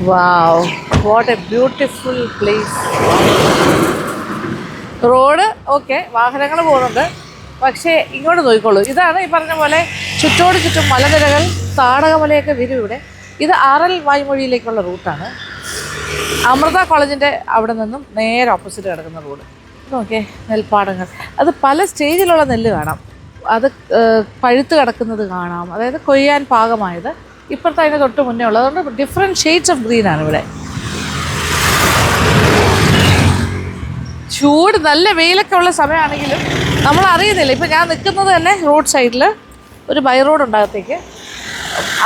Wow, what A beautiful place. Road okay, വാഹനങ്ങൾ പോകുന്നുണ്ട്, പക്ഷേ ഇങ്ങോട്ട് നോക്കിക്കോളൂ. ഇതാണ് ഈ പറഞ്ഞ പോലെ ചുറ്റോട് ചുറ്റും മലനിരകൾ, താടകമലയൊക്കെ വരും ഇവിടെ. ഇത് ആറൽ വായ്മൊഴിയിലേക്കുള്ള റൂട്ടാണ്. അമൃത കോളേജിൻ്റെ അവിടെ നിന്നും നേരെ ഓപ്പോസിറ്റ് കിടക്കുന്ന റോഡ്. ഓക്കെ, നെൽപ്പാടങ്ങൾ, അത് പല സ്റ്റേജിലുള്ള നെല്ല് കാണാം. അത് പഴുത്ത് കിടക്കുന്നത് കാണാം, അതായത് കൊയ്യാൻ പാകമായത്. ഇപ്പുറത്ത് അതിന് തൊട്ട് മുന്നേ ഉള്ളത്, അതുകൊണ്ട് ഡിഫറെൻറ്റ് ഷെയ്ഡ്സ് ഓഫ് ഗ്രീനാണ് ഇവിടെ. ചൂട്, നല്ല വെയിലൊക്കെ ഉള്ള സമയമാണെങ്കിലും നമ്മൾ അറിയുന്നില്ല. ഇപ്പം ഞാൻ നിൽക്കുന്നത് തന്നെ റോഡ് സൈഡിൽ ഒരു ബൈ റോഡ് ഉണ്ടാകത്തേക്ക്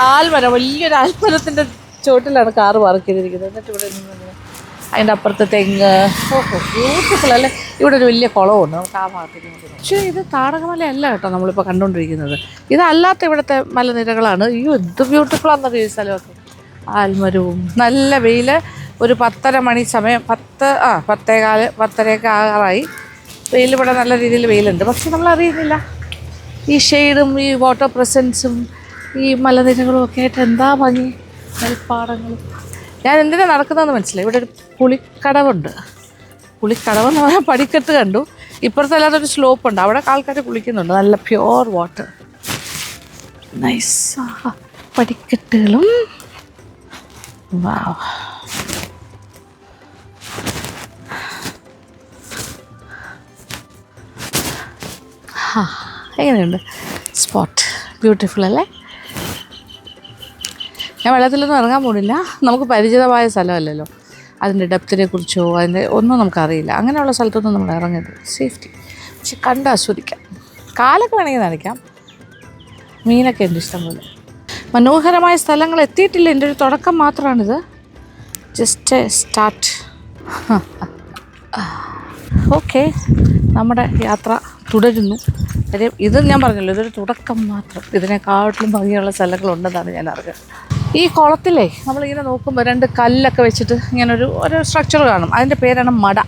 ആൽമരം, വലിയൊരു ആൽമരത്തിൻ്റെ ചുവട്ടിലാണ് കാറ് പാർക്ക് ചെയ്തിരിക്കുന്നത്. എന്നിട്ട് ഇവിടെ നിന്ന് അതിൻ്റെ അപ്പുറത്ത് തെങ്ങ്. ഓഹോ, ബ്യൂട്ടിഫുൾ അല്ലേ. ഇവിടെ ഒരു വലിയ കുളമുണ്ട്, നമുക്ക് ആ ഭാഗത്തേക്ക് നോക്കുന്നത്. പക്ഷേ ഇത് താടകമലയല്ല കേട്ടോ നമ്മളിപ്പോൾ കണ്ടുകൊണ്ടിരിക്കുന്നത്. ഇതല്ലാത്ത ഇവിടുത്തെ മലനിരകളാണ്. അയ്യോ, എന്ത് ബ്യൂട്ടിഫുള്ളാണെന്നറിയോ ഈ സ്ഥലമൊക്കെ. ആൽമരവും, നല്ല വെയിൽ. ഒരു 10:30 മണി സമയം, 10:15 ആകാറായി. വെയിൽ ഇവിടെ നല്ല രീതിയിൽ വെയിലുണ്ട്, പക്ഷെ നമ്മൾ അറിയുന്നില്ല. ഈ ഷെയ്ഡും ഈ വാട്ടർ പ്രസൻസും ഈ മലനിരകളും ഒക്കെ ആയിട്ട് എന്താ ഭംഗി. നെൽപ്പാടങ്ങളും. ഞാൻ എന്തിനാണ് നടക്കുന്നതെന്ന് മനസ്സിലായി. ഇവിടെ ഒരു പുളിക്കടവുണ്ട്. പുളിക്കടവെന്ന് പറഞ്ഞാൽ പടിക്കെട്ട് കണ്ടു. ഇപ്പുറത്തെ അല്ലാത്തൊരു സ്ലോപ്പുണ്ട്, അവിടെ ആൾക്കാർ കുളിക്കുന്നുണ്ട്. നല്ല പ്യുവർ വാട്ടർ, നൈസ്. പടിക്കെട്ടുകളും. വാവ്, എങ്ങനെയുണ്ട് സ്പോട്ട്? ബ്യൂട്ടിഫുൾ അല്ലേ. ഞാൻ വെള്ളത്തിലൊന്നും ഇറങ്ങാൻ പോണില്ല, നമുക്ക് പരിചിതമായ സ്ഥലമല്ലല്ലോ. അതിൻ്റെ ഡെപ്തിനെ കുറിച്ചോ അതിൻ്റെ ഒന്നും നമുക്കറിയില്ല. അങ്ങനെയുള്ള സ്ഥലത്തൊന്നും നമ്മൾ ഇറങ്ങരുത്, സേഫ്റ്റി. പക്ഷെ കണ്ട് ആസ്വദിക്കാം. കാലൊക്കെ വേണമെങ്കിൽ നനയ്ക്കാം. മീനൊക്കെ ഉണ്ട് ഇഷ്ടംപോലെ. മനോഹരമായ സ്ഥലങ്ങൾ എത്തിയിട്ടില്ല, എൻ്റെ ഒരു തുടക്കം മാത്രമാണിത്. Just start. ഓക്കെ, നമ്മുടെ യാത്ര തുടരുന്നു. കാര്യം ഇത് ഞാൻ പറഞ്ഞല്ലോ, ഇതൊരു തുടക്കം മാത്രം. ഇതിനെക്കാട്ടിലും ഭംഗിയുള്ള സ്ഥലങ്ങളുണ്ടെന്നാണ് ഞാൻ അറിഞ്ഞത്. ഈ കുളത്തിലേ നമ്മളിങ്ങനെ നോക്കുമ്പോൾ 2 കല്ലൊക്കെ വെച്ചിട്ട് ഇങ്ങനെ ഒരു സ്ട്രക്ചർ കാണും. അതിൻ്റെ പേരാണ് മട.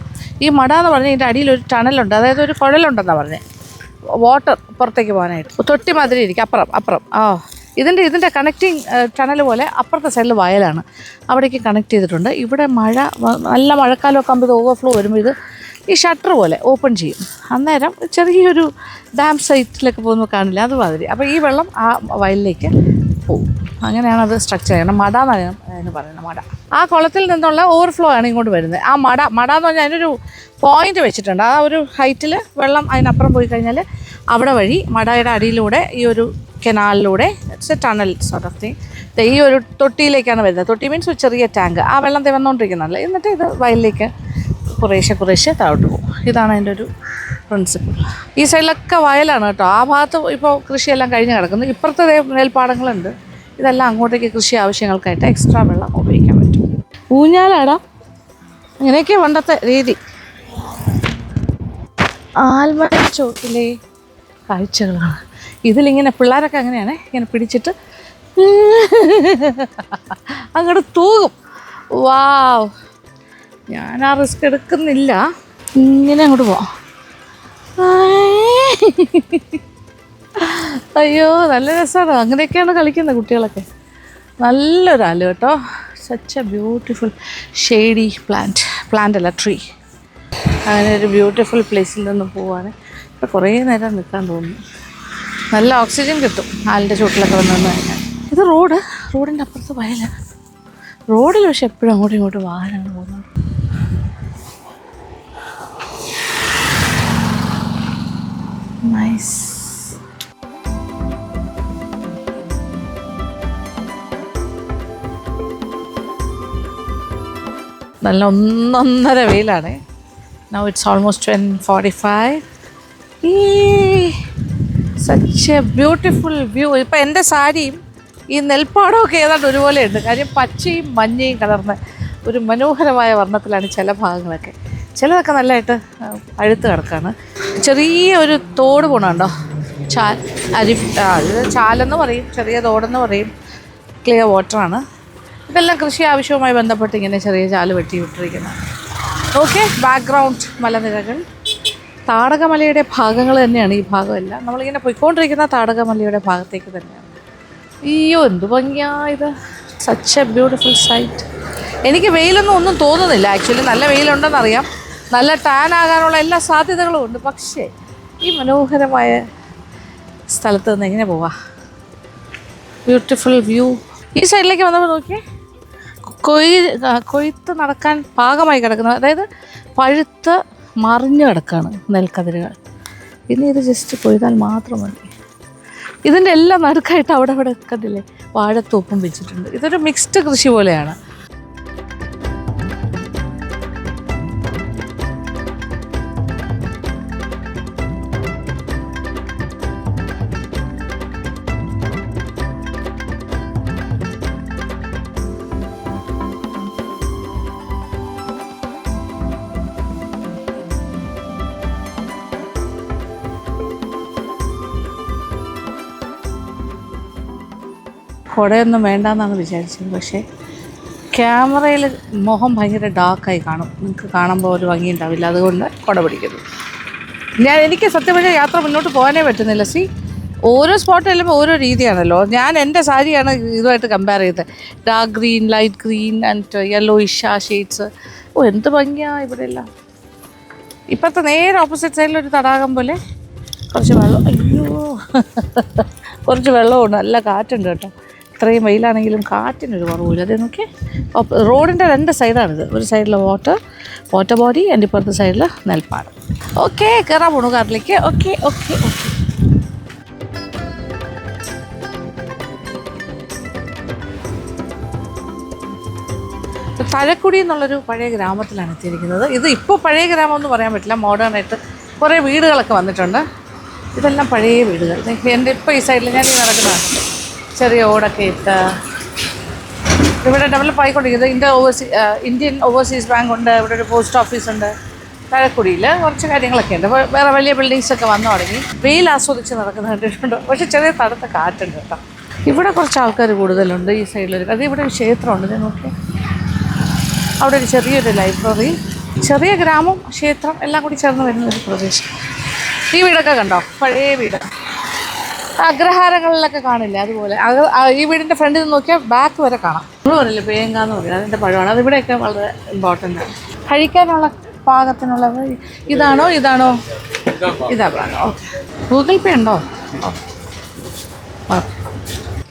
ഈ മട എന്ന് പറഞ്ഞാൽ ഇതിൻ്റെ അടിയിലൊരു ടണലുണ്ട്, അതായത് ഒരു കുഴലുണ്ടെന്നാണ് പറഞ്ഞത്, വാട്ടർ പുറത്തേക്ക് പോകാനായിട്ട്. തൊട്ടി മാതിരി ഇരിക്കും അപ്പുറം. ഇതിൻ്റെ കണക്റ്റിംഗ് ടണൽ പോലെ അപ്പുറത്തെ സൈഡിൽ വയലാണ്, അവിടേക്ക് കണക്ട് ചെയ്തിട്ടുണ്ട്. ഇവിടെ നല്ല മഴക്കാലമൊക്കെ ആകുമ്പോൾ ഇത് ഓവർഫ്ലോ വരുമ്പോൾ ഇത് ഈ ഷട്ടർ പോലെ ഓപ്പൺ ചെയ്യും. അന്നേരം ചെറിയൊരു ഡാം സൈറ്റിലൊക്കെ പോകുമ്പോൾ കാണില്ല, അതുമാതിരി. അപ്പോൾ ഈ വെള്ളം ആ വയലിലേക്ക് പോകും. അങ്ങനെയാണ് അത് സ്ട്രക്ചർ ചെയ്യണം. മട എന്നാണ് അതിന് പറയുന്നത്, മട. ആ കുളത്തിൽ നിന്നുള്ള ഓവർഫ്ലോ ആണ് ഇങ്ങോട്ട് വരുന്നത്. ആ മട എന്ന് പറഞ്ഞാൽ അതിനൊരു പോയിന്റ് വെച്ചിട്ടുണ്ട്. ആ ഒരു ഹൈറ്റിൽ വെള്ളം അതിനപ്പുറം പോയി കഴിഞ്ഞാൽ അവിടെ വഴി മടയുടെ അടിയിലൂടെ ഈ ഒരു കനാലിലൂടെ ടണൽ സോർട്ട് ഓഫ് തിങ് ഈ ഒരു തൊട്ടിയിലേക്കാണ് വരുന്നത്. തൊട്ടി മീൻസ് ഒരു ചെറിയ ടാങ്ക്. ആ വെള്ളം വന്നുകൊണ്ടിരിക്കുന്നതല്ല. എന്നിട്ട് ഇത് വയലിലേക്ക് കുറേശ്ശെ താഴോട്ട് പോകും. ഇതാണ് അതിൻ്റെ ഒരു പ്രിൻസിപ്പിൾ. ഈ സൈഡിലൊക്കെ വയലാണ് കേട്ടോ. ആ ഭാഗത്ത് ഇപ്പോൾ കൃഷിയെല്ലാം കഴിഞ്ഞ് കിടക്കുന്നു. ഇപ്പുറത്തെ നെൽപ്പാടങ്ങളുണ്ട്. ഇതെല്ലാം അങ്ങോട്ടേക്ക് കൃഷി ആവശ്യങ്ങൾക്കായിട്ട് എക്സ്ട്രാ വെള്ളം ഉപയോഗിക്കാൻ പറ്റും. ഊഞ്ഞാലാടാം, അങ്ങനെയൊക്കെ പണ്ടത്തെ രീതി. ആൽമര ചോട്ടിലെ കാഴ്ചകളാണ്. ഇതിലിങ്ങനെ പിള്ളേരൊക്കെ അങ്ങനെയാണ്, ഇങ്ങനെ പിടിച്ചിട്ട് അങ്ങോട്ട് തൂകും. വാവ്, ഞാൻ ആ റിസ്ക് എടുക്കുന്നില്ല, ഇങ്ങനെ അങ്ങോട്ട് പോവാം. അയ്യോ, നല്ല രസമാണ്. അങ്ങനെയൊക്കെയാണ് കളിക്കുന്നത് കുട്ടികളൊക്കെ. നല്ലൊരു ആല് കേട്ടോ. Such A beautiful shady plant അല്ല, ട്രീ. അങ്ങനെ ഒരു ബ്യൂട്ടിഫുൾ പ്ലേസിൽ നിന്ന് പോവാണ്. ഇപ്പോൾ കുറേ നേരം നിൽക്കാൻ തോന്നുന്നു. നല്ല ഓക്സിജൻ കിട്ടും ആലിൻ്റെ ചുവട്ടിലൊക്കെ വന്നു കഴിഞ്ഞാൽ. ഇത് റോഡിൻ്റെ അപ്പുറത്ത് വയല. റോഡിൽ പക്ഷെ എപ്പോഴും അങ്ങോട്ടും ഇങ്ങോട്ടും വാഹനങ്ങൾ പോകുന്നത്. നൈസ്. നല്ല ഒന്നൊന്നര വെയിലാണ്. Now it's almost 10:45. Such A beautiful view. ഇപ്പം എൻ്റെ സാരിയും ഈ നെൽപ്പാടമൊക്കെ ഏതാണ്ട് ഒരുപോലെ ഉണ്ട്. കാര്യം പച്ചയും മഞ്ഞയും കലർന്ന ഒരു മനോഹരമായ വർണ്ണത്തിലാണ് ചില ഭാഗങ്ങളൊക്കെ. ചിലതൊക്കെ നല്ലതായിട്ട് അഴുത്ത് കിടക്കുകയാണ്. ചെറിയ ഒരു തോട് പോണുണ്ടോ, ചാലെന്ന് പറയും, ചെറിയ തോടെന്ന് പറയും. ക്ലിയർ വാട്ടറാണ്. ഇതെല്ലാം കൃഷി ആവശ്യവുമായി ബന്ധപ്പെട്ട് ഇങ്ങനെ ചെറിയ ചാല് വെട്ടി വിട്ടിരിക്കുന്നത്. ഓക്കെ, ബാക്ക്ഗ്രൗണ്ട് മലനിരകൾ. താടകമലയുടെ ഭാഗങ്ങൾ തന്നെയാണ് ഈ ഭാഗമെല്ലാം. നമ്മളിങ്ങനെ പോയിക്കൊണ്ടിരിക്കുന്ന താടകമലയുടെ ഭാഗത്തേക്ക് തന്നെയാണ്. അയ്യോ, എന്ത് ഭംഗിയാ ഇത്. Such A beautiful site. എനിക്ക് വെയിലൊന്നും ഒന്നും തോന്നുന്നില്ല. ആക്ച്വലി നല്ല വെയിലുണ്ടെന്നറിയാം, നല്ല ടാൻ ആകാനുള്ള എല്ലാ സാധ്യതകളും ഉണ്ട്. പക്ഷേ ഈ മനോഹരമായ സ്ഥലത്ത് നിന്ന് എങ്ങനെ പോവാ? Beautiful view. ഈ സൈഡിലേക്ക് വന്നപ്പോൾ നോക്കിയേ, കൊയ്ത്ത് നടക്കാൻ പാകമായി കിടക്കുന്നത്, അതായത് പഴുത്ത് മറിഞ്ഞു കിടക്കുകയാണ് നെൽക്കതിരുകൾ. ഇനി ഇത് ജസ്റ്റ് കൊയ്താൽ മാത്രം മതി. ഇതിൻ്റെ എല്ലാം നടുക്കായിട്ട് അവിടെ ഇവിടെ കണ്ടില്ലേ വാഴത്തോപ്പും വെച്ചിട്ടുണ്ട്. ഇതൊരു മിക്സ്ഡ് കൃഷി പോലെയാണ്. കുടയൊന്നും വേണ്ടെന്നാണ് വിചാരിച്ചത്, പക്ഷേ ക്യാമറയിൽ മുഖം ഭയങ്കര ഡാർക്കായി കാണും, നിങ്ങൾക്ക് കാണുമ്പോൾ ഒരു ഭംഗി ഉണ്ടാവില്ല. അതുകൊണ്ട് കുട പിടിക്കുന്നു. എനിക്ക് സത്യം പറഞ്ഞാൽ യാത്ര മുന്നോട്ട് പോകാനേ പറ്റുന്നില്ല. ഓരോ സ്പോട്ട് ചെല്ലുമ്പോൾ ഓരോ രീതിയാണല്ലോ. ഞാൻ എൻ്റെ സാരിയാണ് ഇതുമായിട്ട് കമ്പയർ ചെയ്തത്. Dark green, light green and yellow Isha shades. എന്ത് ഭംഗിയാണ് ഇവിടെ എല്ലാം. ഇപ്പോഴത്തെ നേരെ ഓപ്പോസിറ്റ് സൈഡിലൊരു തടാകം പോലെ കുറച്ച് വെള്ളം. അയ്യോ, കുറച്ച് വെള്ളമുണ്ട്, നല്ല കാറ്റുണ്ട് കേട്ടോ. ഇത്രയും വെയിലാണെങ്കിലും കാറ്റിനൊരു കുറവില്ല. അത് നോക്കി, റോഡിൻ്റെ 2 സൈഡാണിത്. ഒരു സൈഡിൽ വാട്ടർ ബോഡി, എൻ്റെ ഇപ്പുറത്തെ സൈഡിൽ നെൽപ്പാടം. ഓക്കെ, കയറാൻ പോണു കാറിലേക്ക്. Okay okay okay. തഴക്കുടി എന്നുള്ളൊരു പഴയ ഗ്രാമത്തിലാണ് എത്തിയിരിക്കുന്നത്. ഇത് ഇപ്പോൾ പഴയ ഗ്രാമമൊന്നും പറയാൻ പറ്റില്ല, മോഡേണായിട്ട് കുറേ വീടുകളൊക്കെ വന്നിട്ടുണ്ട്. ഇതെല്ലാം പഴയ വീടുകൾ. എൻ്റെ ഇപ്പോൾ ഈ സൈഡിൽ ഞാൻ ഈ നടക്കുന്നതാണ്. ചെറിയ ഓടൊക്കെ ഇട്ട് ഇവിടെ ഡെവലപ്പ് ആയിക്കൊണ്ടിരിക്കുന്നത്. ഇന്ത്യൻ ഓവർസീസ് ബാങ്ക് ഉണ്ട്, ഇവിടെ ഒരു പോസ്റ്റ് ഓഫീസുണ്ട്. തഴക്കുടിയിൽ കുറച്ച് കാര്യങ്ങളൊക്കെ ഉണ്ട്. വേറെ വലിയ ബിൽഡിങ്സൊക്കെ വന്നു തുടങ്ങി. വെയിൽ ആസ്വദിച്ച് നടക്കുന്ന കണ്ടിട്ടുണ്ട്. പക്ഷേ ചെറിയ തണുത്ത കാറ്റുണ്ട് കേട്ടോ. ഇവിടെ കുറച്ച് ആൾക്കാർ കൂടുതലുണ്ട്. ഈ സൈഡിലൊരു ഇവിടെ ഒരു ക്ഷേത്രമുണ്ട്, ഇത് നോക്കി. അവിടെ ഒരു ചെറിയൊരു ലൈബ്രറി, ചെറിയ ഗ്രാമം, ക്ഷേത്രം എല്ലാം കൂടി ചേർന്ന് വരുന്ന ഒരു പ്രദേശം. ഈ വീടൊക്കെ കണ്ടോ? പഴയ വീട്, അഗ്രഹാരങ്ങളിലൊക്കെ കാണില്ലേ അതുപോലെ. ഈ വീടിൻ്റെ ഫ്രണ്ടിൽ നിന്ന് നോക്കിയാൽ ബാക്ക് വരെ കാണാം. നമ്മൾ പറയില്ലേ പേങ്കാന്ന് പറയും, അതിൻ്റെ പഴമാണ്. അതിവിടെയൊക്കെ വളരെ ഇമ്പോർട്ടൻ്റ് ആണ്. കഴിക്കാനുള്ള പാകത്തിനുള്ളത് ഇതാണോ ഇതാണോ? ഓക്കെ. ഗൂഗിൾ പേ ഉണ്ടോ?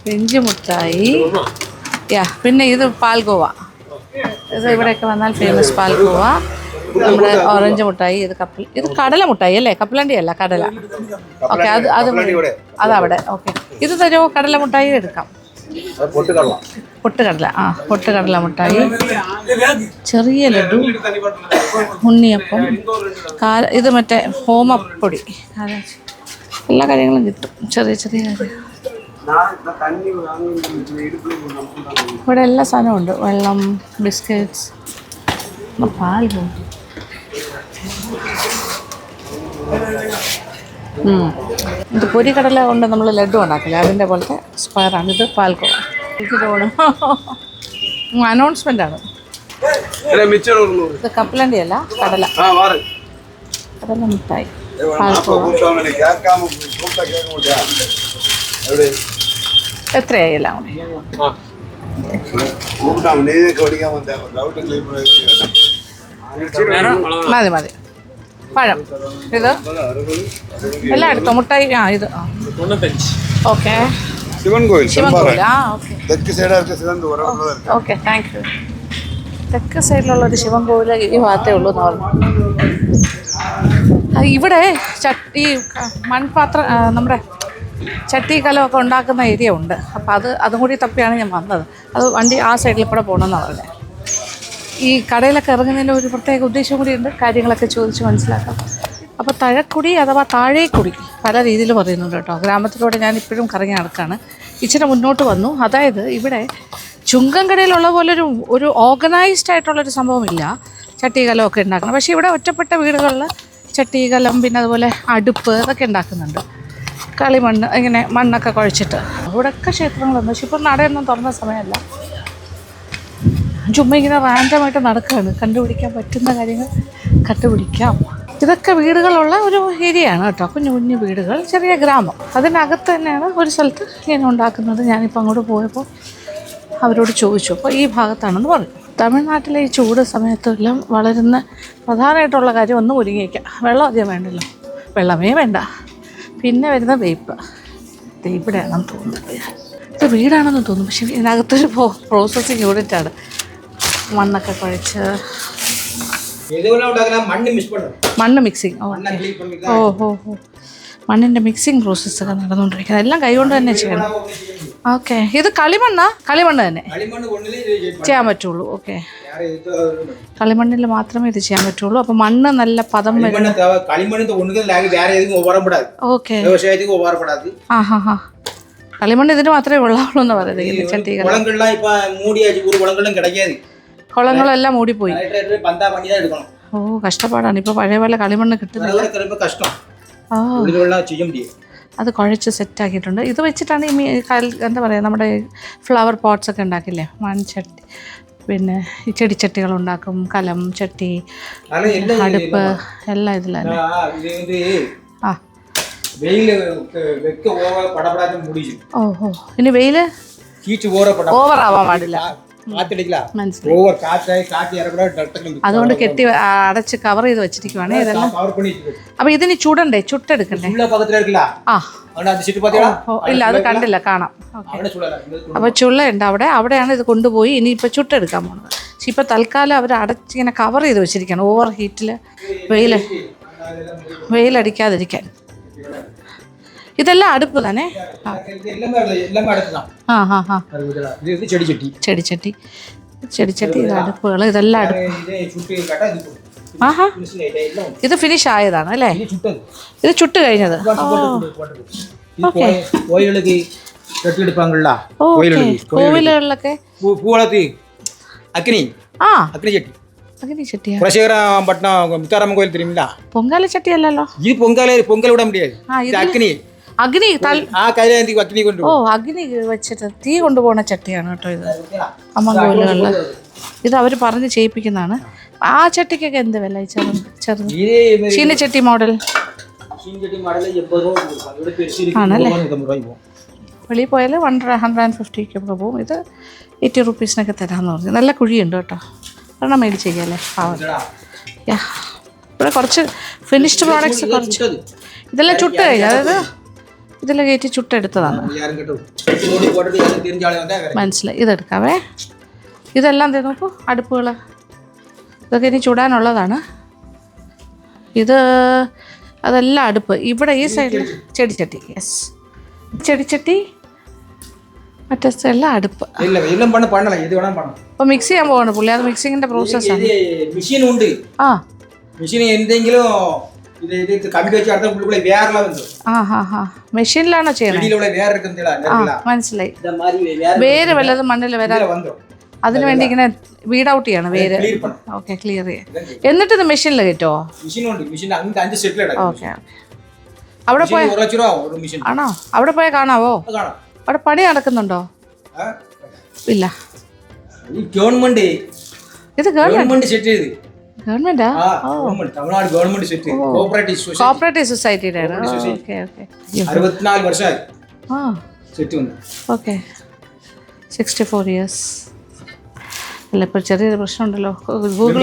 പെഞ്ച് മുട്ടായി. പിന്നെ ഇത് പാൽഗോവ. ഇത് ഇവിടെയൊക്കെ വന്നാൽ ഫേമസ് പാൽഗോവ. നമ്മുടെ ഓറഞ്ച് മുട്ടായി. ഇത് കടല മുട്ടായി അല്ലേ? കപ്പലണ്ടി അല്ല, കടല. ഓക്കെ, അതവിടെ. ഓക്കെ, ഇത് തരുമോ? കടല മുട്ടായി എടുക്കാം. പൊട്ടുകടല. പൊട്ടുകടല മുട്ടായി, ചെറിയ ലഡു, ഉണ്ണിയപ്പം, ഇത് മറ്റേ ഹോമപ്പൊടി, എല്ലാ കാര്യങ്ങളും കിട്ടും. ചെറിയ ചെറിയ കാര്യം. ഇവിടെ എല്ലാ സാധനവും ഉണ്ട്. വെള്ളം, ബിസ്ക്കറ്റ്സ്, പാൽ. ഇത് പൊരിക്കടല കൊണ്ട് നമ്മൾ ലഡു ഉണ്ടാക്കില്ല, അതിൻ്റെ പോലത്തെ സ്ക്വയറാണ്. ഇത് പാൽക്കോവ. എനിക്ക് തോന്നുന്നു അനൗൺസ്മെൻ്റ് ആണ്. ഇത് കപ്പലണ്ടി അല്ല, കടല. കടല മിഠായി, പാൽക്കോവ. എത്രയായി എല്ലാം മതി മതി. പഴം ഇത് എല്ലാം എടുത്തോ? മുട്ടായി. ഇത് okay. Sivankovil. Okay, thank you. തെക്ക് സൈഡിലുള്ളൊരു ശിവൻകോവിൽ ഈ ഭാഗത്തേ ഉള്ളൂ എന്ന് പറഞ്ഞു. ഇവിടെ ഈ മൺപാത്രം, നമ്മുടെ ചട്ടി കലമൊക്കെ ഉണ്ടാക്കുന്ന ഏരിയ ഉണ്ട്. അപ്പോൾ അതും കൂടി തപ്പിയാണ് ഞാൻ വന്നത്. അത് വണ്ടി ആ സൈഡിൽ കൂടെ പോകണമെന്നാണ് പറഞ്ഞത്. ഈ കടയിലൊക്കെ ഇറങ്ങുന്നതിൻ്റെ ഒരു പ്രത്യേക ഉദ്ദേശം കൂടിയുണ്ട്, കാര്യങ്ങളൊക്കെ ചോദിച്ച് മനസ്സിലാക്കാം. അപ്പോൾ തഴക്കുടി അഥവാ താഴേക്കുടി പല രീതിയിൽ പറയുന്നുണ്ട് കേട്ടോ. ഗ്രാമത്തിലൂടെ ഞാൻ ഇപ്പോഴും കറങ്ങി നടക്കുകയാണ്. ഇച്ചിരി മുന്നോട്ട് വന്നു. അതായത് ഇവിടെ ചുങ്കംകടയിലുള്ള പോലെ ഒരു ഓർഗനൈസ്ഡ് ആയിട്ടുള്ളൊരു സംഭവമില്ല, ചട്ടികലമൊക്കെ ഉണ്ടാക്കണം. പക്ഷേ ഇവിടെ ഒറ്റപ്പെട്ട വീടുകളിൽ ചട്ടികലം, പിന്നെ അതുപോലെ അടുപ്പ്, അതൊക്കെ ഉണ്ടാക്കുന്നുണ്ട്. കളിമണ്ണ്, ഇങ്ങനെ മണ്ണൊക്കെ കുഴച്ചിട്ട്. അവിടെയൊക്കെ ക്ഷേത്രങ്ങളുണ്ട്. പക്ഷെ ഇപ്പോൾ നടയൊന്നും തുറന്ന സമയമല്ല. ചുമ്മാ ഇങ്ങനെ റാൻഡമായിട്ട് നടക്കുകയാണ്. കണ്ടുപിടിക്കാൻ പറ്റുന്ന കാര്യങ്ങൾ കണ്ടുപിടിക്കാം. ഇതൊക്കെ വീടുകളുള്ള ഒരു ഏരിയയാണ് കേട്ടോ. കുഞ്ഞു കുഞ്ഞു വീടുകൾ, ചെറിയ ഗ്രാമം. അതിനകത്ത് തന്നെയാണ് ഒരു സ്ഥലത്ത് ഇങ്ങനെ ഉണ്ടാക്കുന്നത്. ഞാനിപ്പോൾ അങ്ങോട്ട് പോയപ്പോൾ അവരോട് ചോദിച്ചു. അപ്പോൾ ഈ ഭാഗത്താണെന്ന് പറഞ്ഞു. തമിഴ്നാട്ടിലെ ഈ ചൂട് സമയത്തെല്ലാം വളരുന്ന പ്രധാനമായിട്ടുള്ള കാര്യം ഒന്ന് മുരിങ്ങയ്ക്ക. വെള്ളം അധികം വേണ്ടല്ലോ, വെള്ളമേ വേണ്ട. പിന്നെ വരുന്ന വേപ്പ്. ഇവിടെയാണെന്ന് തോന്നുന്നത്, ഇത് വീടാണെന്ന് തോന്നുന്നു. പക്ഷേ ഇതിനകത്തൊരു പ്രോസസ്സിങ് യൂണിറ്റാണ്. മണ്ണൊക്കെ കുഴച്ച് മണ്ണ് മിക്സിങ്. ഓ മണ്ണിൻ്റെ മിക്സിങ് പ്രോസസ്സൊക്കെ നടന്നുകൊണ്ടിരിക്കുന്നത്. എല്ലാം കൈകൊണ്ട് തന്നെ ചെയ്യണം. ഓക്കെ, ഇത് കളിമണ്ണ് തന്നെ ചെയ്യാൻ പറ്റുള്ളൂ. ഓക്കെ, കളിമണ്ണിൽ മാത്രമേ ഇത് ചെയ്യാൻ പറ്റുള്ളൂ. അപ്പോൾ മണ്ണ് നല്ല പദം വരും. ഓക്കെ, കളിമണ്ണ് ഇതിന് മാത്രമേ കൊള്ളാവുള്ളൂ എന്ന് പറയുന്നത്. ചട്ടികൾ കുളങ്ങളെല്ലാം മൂടിപ്പോയി. ഓ കഷ്ടപ്പാടാണ്. ഇപ്പോൾ പഴയ പോലെ കളിമണ്ണ് കിട്ടുന്നില്ല. അത് കുഴച്ച് സെറ്റാക്കിയിട്ടുണ്ട്. ഇത് വെച്ചിട്ടാണ് ഈ എന്താ പറയുക, നമ്മുടെ ഫ്ലവർ പോട്ട്സ് ഒക്കെ ഉണ്ടാക്കില്ലേ, മൺചട്ടി, പിന്നെ ഈ ചെടിച്ചട്ടികളുണ്ടാക്കും, കലം, ചട്ടി, അടുപ്പ് എല്ലാം ഇതിലാണ്. ആ ഓഹോ, ഇനി വെയിൽ ഓവർ ആവാൻ പാടില്ല. അതുകൊണ്ട് കെട്ടി അടച്ച് കവർ ചെയ്ത് വെച്ചിരിക്കുവാണ് ഇതെല്ലാം. അപ്പൊ ഇതിന് ചുടണ്ടേ, ചുട്ടെടുക്കണ്ടേ? ആ ഇല്ല, അത് കണ്ടില്ല, കാണാം. അപ്പൊ ചുള്ളയുണ്ട് അവിടെയാണ് ഇത് കൊണ്ടുപോയി ഇനിയിപ്പോൾ ചുട്ടെടുക്കാൻ പോകുന്നത്. പക്ഷെ ഇപ്പൊ തൽക്കാലം അവർ അടച്ചിങ്ങനെ കവർ ചെയ്ത് വെച്ചിരിക്കണം, ഓവർ ഹീറ്റിൽ വെയിലടിക്കാതിരിക്കാൻ. ഇതെല്ലാം അടുപ്പ് തന്നെ. ചെടിച്ചട്ടി ഇത് അടുപ്പുകൾ, ഇതെല്ലാം അടുപ്പ്. ആഹാ, ഇത് ഫിനിഷ് ആയതാണ് അല്ലേ? ഇത് ചുട്ട് കഴിഞ്ഞത്. കോവിലുകളിലൊക്കെ പൊങ്കാല ചട്ടി അല്ലല്ലോ. അഗ്നി വെച്ചിട്ട് തീ കൊണ്ടുപോകുന്ന ചട്ടിയാണ് കേട്ടോ ഇത്. അമ്മങ്കോലുകളിൽ ഇത് അവർ പറഞ്ഞ് ചെയ്യിപ്പിക്കുന്നതാണ്. ആ ചട്ടിക്കൊക്കെ എന്ത് വില? ചെറുത് ചീനച്ചട്ടി മോഡൽ ആണല്ലേ? വെളിയിൽ പോയാൽ 150 പോകും. ഇത് 80 റുപ്പീസിനൊക്കെ തരാമെന്ന് പറഞ്ഞു. നല്ല കുഴിയുണ്ട് കേട്ടോ, ഒരെണ്ണം മേടിച്ച് ചെയ്യാല്ലേ. ഇവിടെ കുറച്ച് ഫിനിഷ്ഡ് പ്രോഡക്ട്സ് കുറച്ച്. ഇതെല്ലാം ചുട്ട് കഴിഞ്ഞു, അതായത് ഇതെല്ലാം കയറ്റി ചുട്ടെടുത്തതാണ്. മനസ്സിലായി. ഇതെടുക്കാവേ. ഇതെല്ലാം എന്തേ നോക്കൂ, അടുപ്പുകൾ ഇതൊക്കെ ഇനി ചുടാനുള്ളതാണ്. അതെല്ലാം അടുപ്പ്. ഇവിടെ ഈ സൈഡിൽ ചെടിച്ചട്ടി. യെസ്, ചെടിച്ചട്ടി, മറ്റേ എല്ലാം അടുപ്പ്. അപ്പോൾ മിക്സ് ചെയ്യാൻ പോവാണ് പുള്ളി. അത് മിക്സിങ്ങിന്റെ പ്രോസസ്സാണ്. ആ മെഷീനിലാണോ ചെയ്യുന്നത്? മനസ്സിലായി. വേര് വല്ലതും മണ്ണിൽ വരാൻ അതിനു വേണ്ടി ഇങ്ങനെ വീഡ് ഔട്ട് ചെയ്യണം വേര്. ഓക്കെ, ക്ലിയർ ചെയ്യാം. എന്നിട്ട് ഇത് മെഷീനിൽ കയറ്റുമോ? ഓക്കെ, അവിടെ പോയ ആണോ? അവിടെ പോയാൽ കാണാവോ? അവിടെ പണി നടക്കുന്നുണ്ടോ? ഇല്ല, ഇത് ഗവൺമെന്റാ? കോപ്പറേറ്റീവ് സൊസൈറ്റിയുടെ. ഓക്കെ, 64 years അല്ല. ഇപ്പോൾ ചെറിയൊരു പ്രശ്നമുണ്ടല്ലോ. ഗൂഗിൾ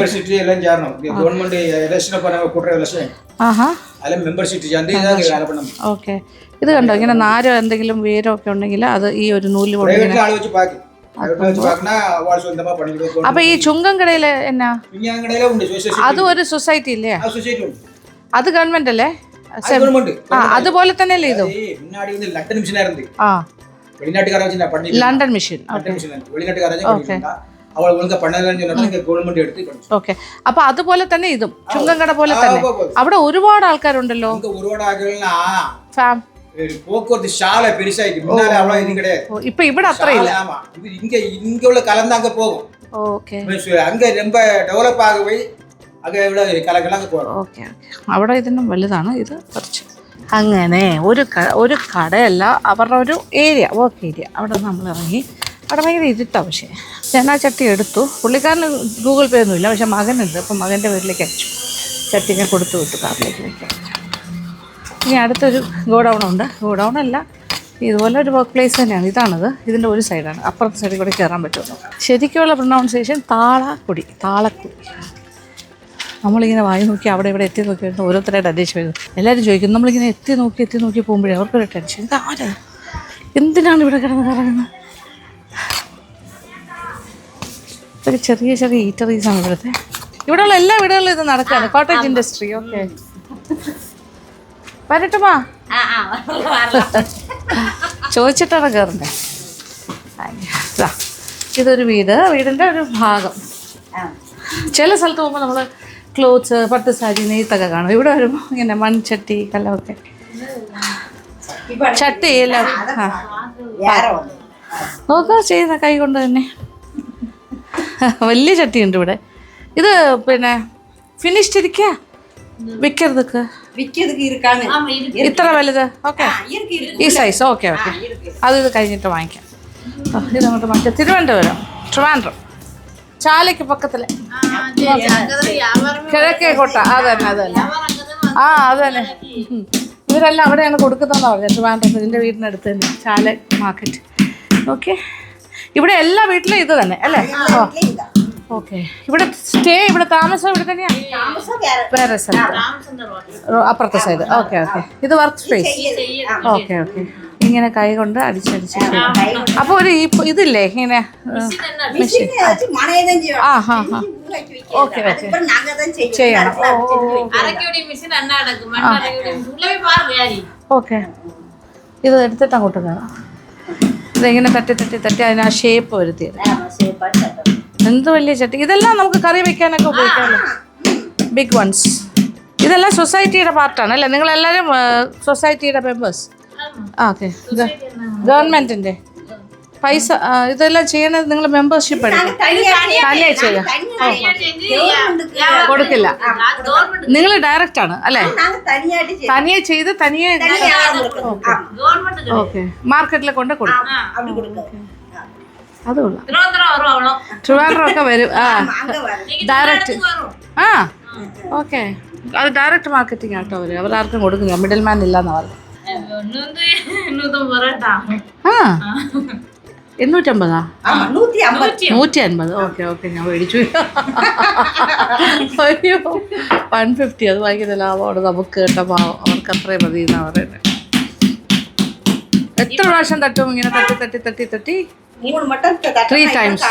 ഓക്കെ, ഇത് കണ്ടോ, ഇങ്ങനെ നാരോ എന്തെങ്കിലും വേരോ ഒക്കെ ഉണ്ടെങ്കിൽ അത് ഈ ഒരു നൂല് കൊണ്ട്. അപ്പൊ ഈ ചുങ്കംകടയില് എന്നാ, അതും ഒരു സൊസൈറ്റി ഇല്ലേ? അത് ഗവൺമെന്റ് അല്ലേ? അതുപോലെ തന്നെ അല്ലേ ഇതും? London mission. ഓക്കെ, അപ്പൊ അതുപോലെ തന്നെ ഇതും ചുങ്കംകട പോലെ തന്നെ. അവിടെ ഒരുപാട് ആൾക്കാരുണ്ടല്ലോ. போக்குவரத்து சாலை பெருசாயிட்டு முன்னால அவ்வளோ இது கிடையாது. இப்போ ഇവിടെ അത്രയില്ല. இங்க உள்ள கலந்து அங்க போகும். ஓகே, அங்க ரொம்ப ഡെവലപ്പ് ആകെ പോയി അங்கே ഇവിടെ കലകളൊക്കെ പോകും. ഓക്കെ, അവിടെ ഇതിനും വലുതാണ്. ഇത് കുറച്ച് അങ്ങനെ ഒരു കടയല്ല, അവരുടെ ഒരു ഏരിയ, വർക്ക് ഏരിയ. അവിടെ നമ്മൾ ഇറങ്ങി. അവിടെ ഭയങ്കര ഇരുട്ടാണ്. പക്ഷേ ഞാൻ ആ ചട്ടി എടുത്തു. പുള്ളിക്കാരന് ഗൂഗിൾ പേ ഒന്നുമില്ല, പക്ഷെ മകനുണ്ട്. അപ്പം മകൻ്റെ വീട്ടിലേക്ക് അയച്ചു. ചട്ടിനെ കൊടുത്തു വിട്ടു, കാറിലേക്ക് വയ്ക്കാൻ. ഇനി അടുത്തൊരു ഗോഡൗണുണ്ട്. ഗോഡൗണല്ല, ഇതുപോലെ ഒരു വർക്ക് പ്ലേസ് തന്നെയാണ്. ഇതാണത്, ഇതിൻ്റെ ഒരു സൈഡാണ്. അപ്പുറത്തെ സൈഡിൽ കൂടെ കയറാൻ പറ്റുമല്ലോ. ശരിക്കുള്ള പ്രൊനൗൺസിയേഷൻ താളക്കുടി. നമ്മളിങ്ങനെ വായി നോക്കി അവിടെ ഇവിടെ എത്തി നോക്കി വരുന്ന ഓരോരുത്തരായിട്ട് അന്വേഷിച്ച് വരുന്നു. എല്ലാവരും ചോദിക്കും, നമ്മളിങ്ങനെ എത്തി നോക്കി പോകുമ്പോഴേ അവർക്കൊരു ടെൻഷൻ, ഇതാരാ, എന്തിനാണ് ഇവിടെ കിടന്ന് കറങ്ങുന്നത്? ഒരു ചെറിയ ഈറ്ററീസാണ് ഇവിടുത്തെ. ഇവിടെയുള്ള എല്ലാ വീടുകളിലും ഇത് നടക്കുകയാണ്. Cottage industry. ഓക്കെ, വരട്ടുമാ, ചോദിച്ചിട്ടാണ് കയറണ്ടേ. ഇതൊരു വീടിൻ്റെ ഒരു ഭാഗം. ചില സ്ഥലത്ത് പോകുമ്പോൾ നമ്മൾ ക്ലോത്ത്സ്, പട്ട് സാരി, നെയ്ത്തൊക്കെ കാണും. ഇവിടെ വരുമ്പോൾ ഇങ്ങനെ മൺചട്ടി, കല്ലമൊക്കെ, ചട്ടി എല്ലാം നോക്കുക ചെയ്യുന്ന കൈ കൊണ്ട് തന്നെ. വലിയ ചട്ടിയുണ്ട് ഇവിടെ. ഇത് പിന്നെ ഫിനിഷ്ഡ് ഇരിക്കുക, വിൽക്കരുതൊക്കെ ഇത്ര വലുത്. ഓക്കെ, ഈ സൈസ്. ഓക്കെ, ഇത് കഴിഞ്ഞിട്ട് വാങ്ങിക്കാം. ഇത് നമുക്ക് മറ്റേ തിരുവനന്തപുരം, ട്രിവാൻഡ്രം, ചാലയ്ക്ക് പക്കത്തിലെ കിഴക്കേക്കോട്ട. അത് തന്നെ അത് തന്നെ. ഇവരെല്ലാം അവിടെയാണ് കൊടുക്കുന്നതെന്ന് പറഞ്ഞത്, ട്രിവാൻഡ്രം. ഇതിൻ്റെ വീടിനടുത്ത് തന്നെ ചാല മാർക്കറ്റ്. ഓക്കെ, ഇവിടെ എല്ലാ വീട്ടിലും ഇത് തന്നെ അല്ലേ? ഓക്കെ, ഇവിടെ സ്റ്റേ, ഇവിടെ താമസം ഇവിടെ തന്നെയാണ്? വേറെ സ്ഥലത്ത്, അപ്പുറത്തെ സൈഡ്. ഓക്കെ, ഇത് വർക്ക് സ്പേസ്. ഓക്കെ, ഇങ്ങനെ കൈ കൊണ്ട് അടിച്ചടിച്ച്. അപ്പോൾ ഒരു ഇതില്ലേ ഇങ്ങനെ മെഷീൻ? ഓക്കെ, ചെയ്യണം. ഓക്കെ, ഇത് എടുത്തിട്ട് അങ്ങോട്ട് കാണാം. ഇതെങ്ങനെ തട്ടി അതിന് ആ ഷേപ്പ് വരുത്തിയത്. എന്ത് വലിയ ചട്ടി! ഇതെല്ലാം നമുക്ക് കറി വെക്കാനൊക്കെ ഉപയോഗിക്കാമല്ലോ, ബിഗ് വൺസ്. ഇതെല്ലാം സൊസൈറ്റിയുടെ പാർട്ടാണ് അല്ലേ? നിങ്ങളെല്ലാവരും സൊസൈറ്റിയുടെ മെമ്പേഴ്സ്? ഓക്കെ, ഗവൺമെൻറ്റിൻ്റെ പൈസ ഇതെല്ലാം ചെയ്യണത് നിങ്ങൾ മെമ്പർഷിപ്പ് എടുക്കും? തനിയെ ചെയ്യാം, കൊടുക്കില്ല. നിങ്ങൾ ഡയറക്റ്റ് ആണ് അല്ലേ? തനിയെ ചെയ്ത് തനിയെ. ഓക്കെ, മാർക്കറ്റിൽ കൊണ്ട് കൊടുക്കും. അതുകൊള്ളാം. ട്രിവാൻഡ്രം ഒക്കെ വരും. ഡയറക്റ്റ്. ഓക്കെ, അത് ഡയറക്റ്റ് മാർക്കറ്റിംഗ് ആട്ടോ അവർ. അവരാർക്കും കൊടുക്കില്ല, മിഡിൽ മാൻ ഇല്ലെന്നാ പറഞ്ഞു. 850? 150. ഓക്കെ, ഞാൻ മേടിച്ചു. അയ്യോ, 150 അത് ഭയങ്കര ലാഭമാണ് നമുക്ക് കേട്ടോ. പാവം, അവർക്ക് അത്രയും മതി എന്നാ പറയുന്നത്. എത്ര പ്രാവശ്യം തട്ടും ഇങ്ങനെ? തട്ടി 3 times.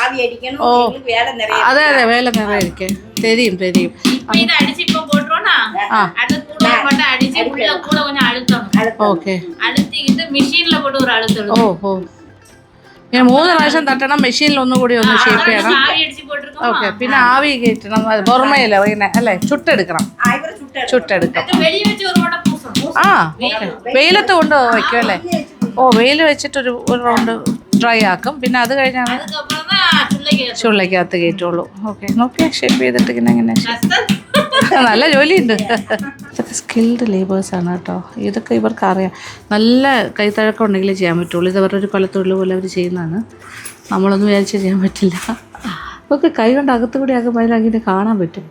ഓ, അതെ, വേല നിറയിരിക്കും. തെരിയും. ഓക്കെ, ഓ, ഞാൻ 3 പ്രാവശ്യം തട്ടണം. മെഷീനിൽ ഒന്നുകൂടി ഒന്ന് ഷേപ്പ് ചെയ്യണം. ഓക്കെ, പിന്നെ ആവി കയറ്റണം. ബൊർമയില ഇങ്ങനെ അല്ലേ? ചുട്ടെടുക്കണം. വെയിലത്ത് കൊണ്ട് വയ്ക്കും അല്ലേ? ഓ, വെയിൽ വെച്ചിട്ടൊരു റൗണ്ട് ഡ്രൈ ആക്കും. പിന്നെ അത് കഴിഞ്ഞാണ് ചുള്ളക്കകത്ത് കയറ്റുള്ളൂ. ഓക്കെ, നോക്കിയാ ഷേപ്പ് ചെയ്തിട്ട് ഇങ്ങനെ നല്ല ജോലിയുണ്ട്. ഇതൊക്കെ സ്കിൽഡ് ലേബേഴ്സാണ് കേട്ടോ. ഇതൊക്കെ ഇവർക്ക് അറിയാം. നല്ല കൈത്തഴക്കം ഉണ്ടെങ്കിലേ ചെയ്യാൻ പറ്റുള്ളൂ. ഇത് അവരുടെ ഒരു കൊലത്തൊഴിൽ പോലെ അവർ ചെയ്യുന്നതാണ്. നമ്മളൊന്നും വിചാരിച്ച് ചെയ്യാൻ പറ്റില്ല. ഇവർക്ക് കൈ കൊണ്ട് അകത്തുകൂടി ആകുമ്പോൾ അതിലങ്ങനെ കാണാൻ പറ്റും.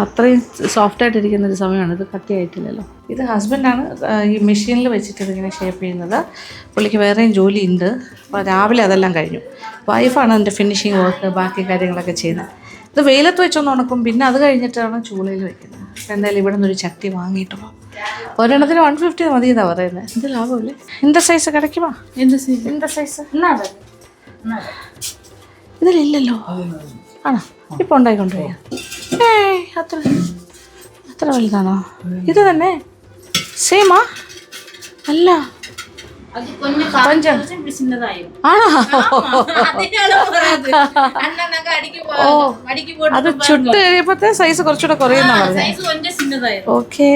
അത്രയും സോഫ്റ്റായിട്ടിരിക്കുന്നൊരു സമയമാണ്. ഇത് കട്ടിയായിട്ടില്ലല്ലോ. ഇത് ഹസ്ബൻഡാണ് ഈ മെഷീനിൽ വെച്ചിട്ട് ഇതിങ്ങനെ ഷേപ്പ് ചെയ്യുന്നത്. പുള്ളിക്ക് വേറെയും ജോലി ഉണ്ട്. അപ്പോൾ രാവിലെ അതെല്ലാം കഴിഞ്ഞു. വൈഫാണ് അതിൻ്റെ ഫിനിഷിങ് വർക്ക്, ബാക്കി കാര്യങ്ങളൊക്കെ ചെയ്യുന്നത്. ഇത് വെയിലത്ത് വെച്ചൊന്ന് ഉണക്കും. പിന്നെ അത് കഴിഞ്ഞിട്ടാണ് ചൂളയിൽ വെക്കുന്നത്. അപ്പോൾ എന്തായാലും ഇവിടെ നിന്നൊരു ചട്ടി വാങ്ങിയിട്ട് പോകും. ഒരെണ്ണത്തിന് 150 മതി എന്നാണ് പറയുന്നത്. എന്ത് ലാഭമല്ലേ? இந்த സൈസ് കിടക്കുമോ? இந்த സൈസ് ഇതിലില്ലല്ലോ. ആണോ? ഇപ്പോൾ ഉണ്ടായിക്കൊണ്ടുപോയാ? അത്ര വലുതാണോ? ഇത് തന്നെ സെയിമാ? അല്ല, അത് ചുട്ട് കഴിയുമ്പോഴത്തെ സൈസ് കുറച്ചുകൂടെ കുറയുന്ന പറഞ്ഞത്. ഓക്കെ,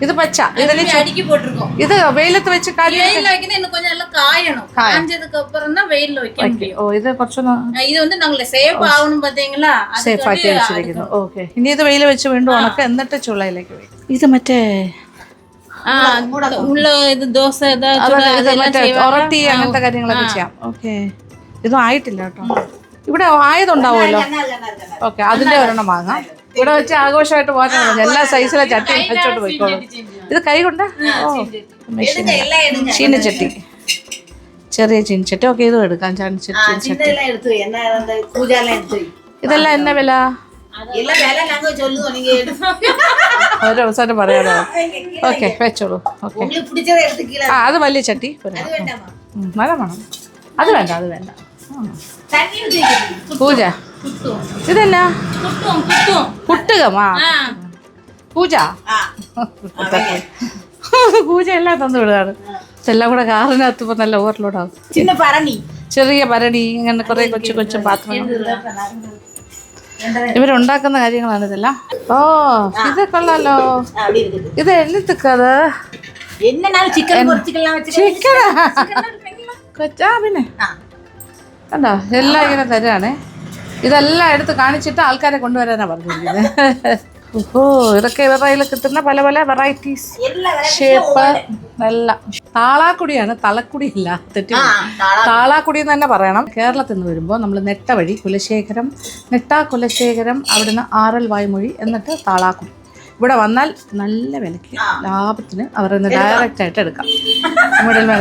ഇത് പച്ച. ഇത് വെയിലത്ത് വെച്ച് ഇത് കുറച്ചൊന്ന് സേഫ് ആക്കി വെച്ചിരിക്കുന്നു. ഓക്കെ, ഇനി ഇത് വെയിൽ വെച്ച് വീണ്ടും ഉണക്ക, എന്നിട്ട് ചുള്ളയിലേക്ക് പോയി. ഇത് മറ്റേ ഒറട്ടി അങ്ങനത്തെ കാര്യങ്ങളൊക്കെ ചെയ്യാം. ഓക്കെ, ഇതും ആയിട്ടില്ല കേട്ടോ. ഇവിടെ ആയതുണ്ടാവുമല്ലോ. ഓക്കെ, അതിന്റെ ഒരെണ്ണം വാങ്ങാം. ഇവിടെ വെച്ച് ആഘോഷമായിട്ട് പോകാനാണ് എല്ലാ സൈസിലെ ചട്ടി വെച്ചോട്ട് പോയിക്കോളും. ഇത് കൈ കൊണ്ട് ചീനച്ചട്ടി, ചെറിയ ചീനച്ചട്ടി. ഓക്കെ, ഇതും എടുക്കാം. ചീനച്ചട്ടി ഇതെല്ലാം എന്നാ വില? ഓരോ അവസാനം പറയാനോ? ഓക്കെ, വെച്ചോളൂ. ഓക്കെ, അത് വലിയ ചട്ടി മഴ വേണം. അത് വേണ്ട, അത് വേണ്ട. പൂജ ഇതെന്നാ? പുട്ടുകം. പൂജ പൂജ എല്ലാം തന്നു വിടുകയാണ്. എല്ലാം കൂടെ കാറിനകത്ത് ഇപ്പൊ നല്ല ഓവർലോഡാവും. ചെറിയ ഭരണി, ഇങ്ങനെ കുറെ കൊച്ചു കൊച്ചു പാത്രങ്ങൾ. ഇവരുണ്ടാക്കുന്ന കാര്യങ്ങളാണ് ഇതെല്ലാം. ഓ, ഇത് കൊള്ളാലോ. ഇത് എന്നത്തക്കത്? ചിക്കനാ? കൊച്ചാ, പിന്നെ കണ്ടോ എല്ലാം ഇങ്ങനെ തരാണേ. ഇതെല്ലാം എടുത്ത് കാണിച്ചിട്ട് ആൾക്കാരെ കൊണ്ടുവരാനാ പറഞ്ഞിരിക്കുന്നത്. ഓ, ഇതൊക്കെ ഇവരുടെ കയ്യിൽ കിട്ടുന്ന പല പല വെറൈറ്റീസ്, ഷേപ്പ് എല്ലാം. താളാക്കുടിയാണ്, തലക്കുടിയില്ല. തെറ്റി, താളാക്കുടി എന്ന് തന്നെ പറയണം. കേരളത്തിൽ നിന്ന് വരുമ്പോൾ നമ്മൾ നെട്ട വഴി കുലശേഖരം, കുലശേഖരം, അവിടുന്ന് ആറൽ വായ്മൊഴി, എന്നിട്ട് താളാക്കുടി. ഇവിടെ വന്നാൽ നല്ല വിലയ്ക്ക് ലാഭത്തിന് അവരിൽ നിന്ന് ഡയറക്റ്റ് ആയിട്ട് എടുക്കാം.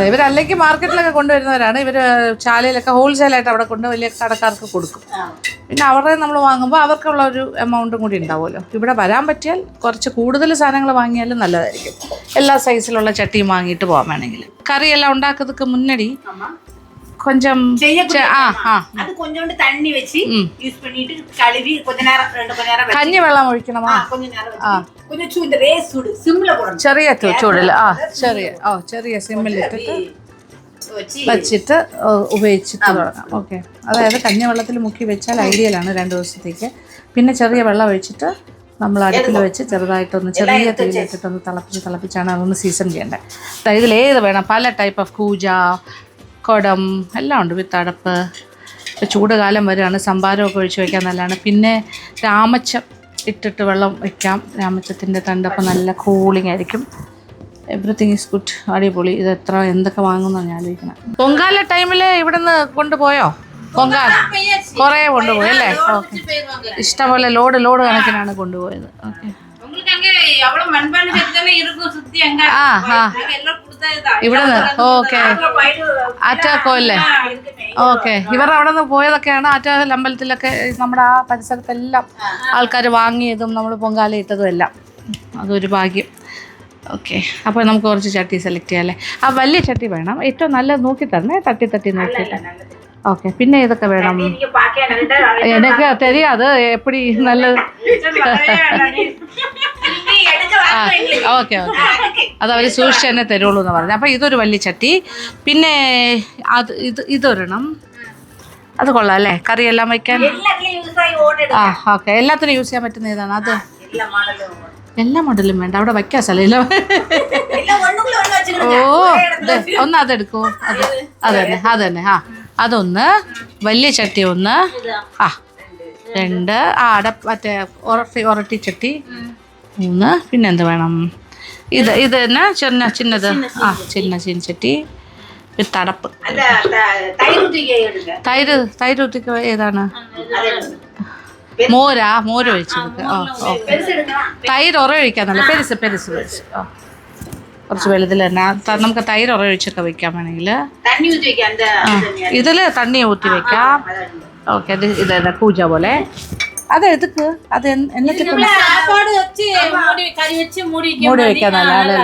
ഇവരല്ലെങ്കിൽ മാർക്കറ്റിലൊക്കെ കൊണ്ടുവരുന്നവരാണ്. ഇവർ ശാലയിലൊക്കെ ഹോൾസെയിലായിട്ട് അവിടെ കൊണ്ട് വലിയ കടക്കാർക്ക് കൊടുക്കും. പിന്നെ അവരുടെ നമ്മൾ വാങ്ങുമ്പോൾ അവർക്കുള്ള ഒരു എമൗണ്ടും കൂടി ഉണ്ടാവുമല്ലോ. ഇവിടെ വരാൻ പറ്റിയാൽ കുറച്ച് കൂടുതൽ സാധനങ്ങൾ വാങ്ങിയാലും നല്ലതായിരിക്കും. എല്ലാ സൈസിലുള്ള ചട്ടിയും വാങ്ങിയിട്ട് പോകാൻ വേണമെങ്കിൽ. കറിയെല്ലാം ഉണ്ടാക്കുന്നതൊക്കെ മുന്നടി கொஞ்சம் தண்ணி வச்சு யூஸ் பண்ணிட்டு கழுவி கொஞ்ச நேரம் கஞ்சி வெள்ளம் ஒழிக்கணுமா? கொஞ்சம் சூடு ரேஸ் சூடு சிம்ல போடணும். ചെറിയ ചൂടിൽ ചെറിയ സിമ്മിൽ ഇട്ടിട്ട് വെച്ചിട്ട് ഉപയോഗിച്ചിട്ട് തുടങ്ങാം. ഓക്കെ, അതായത് കഞ്ഞി വെള്ളത്തിൽ മുക്കി വെച്ചാൽ ഐഡിയലാണ് 2 ദിവസത്തേക്ക്. പിന്നെ ചെറിയ വെള്ളം ഒഴിച്ചിട്ട് നമ്മൾ അടുപ്പിൽ വെച്ച് ചെറുതായിട്ടൊന്ന് ചെറിയ തീയിലിട്ടിട്ടൊന്ന് തിളപ്പിച്ചാണ് അതൊന്ന് സീസൺ ചെയ്യേണ്ടത്. ഇതിലേത് വേണം, പല ടൈപ്പ് ഓഫ് കൂജ, കുടം എല്ലാം ഉണ്ട്. വിത്ത് അടപ്പ്. ഇപ്പോൾ ചൂട് കാലം വരെയാണ്, സംഭാരമൊക്കെ ഒഴിച്ച് വയ്ക്കാൻ നല്ലതാണ്. പിന്നെ രാമച്ചം ഇട്ടിട്ട് വെള്ളം വയ്ക്കാം. രാമച്ചത്തിൻ്റെ തണ്ടപ്പം നല്ല കൂളിംഗ് ആയിരിക്കും. എവറിത്തിങ് ഈസ് ഗുഡ്, അടിപൊളി. ഇത് എന്തൊക്കെ വാങ്ങുമെന്നാണ് ഞാൻ ആലോചിക്കണം. പൊങ്കാല ടൈമിൽ ഇവിടുന്ന് കൊണ്ടുപോയോ? പൊങ്കാല കുറേ കൊണ്ടുപോയി അല്ലേ? ഓക്കെ, ഇഷ്ടംപോലെ ലോഡ് കണക്കിനാണ് കൊണ്ടുപോയത്. ഓക്കെ, ഇവിടുന്ന് ഓക്കെ ആറ്റാക്കോല്ലേ? ഓക്കെ, ഇവർ അവിടെ നിന്ന് പോയതൊക്കെയാണ്. ആറ്റാക്കൽ അമ്പലത്തിലൊക്കെ നമ്മുടെ ആ പരിസരത്തെല്ലാം ആൾക്കാർ വാങ്ങിയതും നമ്മൾ പൊങ്കാല ഇട്ടതും എല്ലാം. അതൊരു ഭാഗ്യം. ഓക്കെ, അപ്പോൾ നമുക്ക് കുറച്ച് ചട്ടി സെലക്ട് ചെയ്യാം അല്ലേ? ആ വലിയ ചട്ടി വേണം, ഏറ്റവും നല്ലത് നോക്കി തരണേ, തട്ടി നോക്കിയിട്ട്. ഓക്കെ, പിന്നെ ഇതൊക്കെ വേണം. എനിക്ക് தெரியாது எப்படி நல்லது. ഓക്കെ, അത് അവർ സൂക്ഷിച്ച് തന്നെ തരുള്ളൂ എന്ന് പറഞ്ഞു. അപ്പോൾ ഇതൊരു വലിയ ചട്ടി. പിന്നെ ഇതൊരെണ്ണം, അത് കൊള്ളാം അല്ലേ? കറിയെല്ലാം വയ്ക്കാൻ. ഓക്കെ, എല്ലാത്തിനും യൂസ് ചെയ്യാൻ പറ്റുന്ന ഇതാണ്. അത് എല്ലാ മോഡലും വേണ്ട, അവിടെ വയ്ക്കാൻ സ്ഥലമില്ല. ഒന്ന് അതെടുക്കൂ. അത് തന്നെ. അതൊന്ന് അതൊന്ന് ചട്ടി ഒന്ന്. 2 മറ്റേ ഒരട്ടി ചട്ടി 3. പിന്നെന്ത് വേണം? ഇത് തന്നെ ചിന്നത്. ചിന്ന ചീനച്ചട്ടി വിത്ത് അടപ്പ്. തൈര് ഊറ്റിക്ക് ഏതാണ്? മോര് ഒഴിച്ചെടുക്കുക. തൈര് ഒഴിക്കാന്നല്ല, പെരുസ്. കുറച്ച് വലുതിൽ തന്നെ നമുക്ക് തൈര് ഒഴിച്ചൊക്കെ വെക്കാൻ വേണമെങ്കിൽ. ഇതിൽ തണ്ണി ഊറ്റി വെക്കാം. ഓക്കെ, ഇത് പൂജ പോലെ. അത് എതുക്ക്? അത് എന്നൊക്കെ മൂടി വെക്കാന്നല്ല അല്ലേ?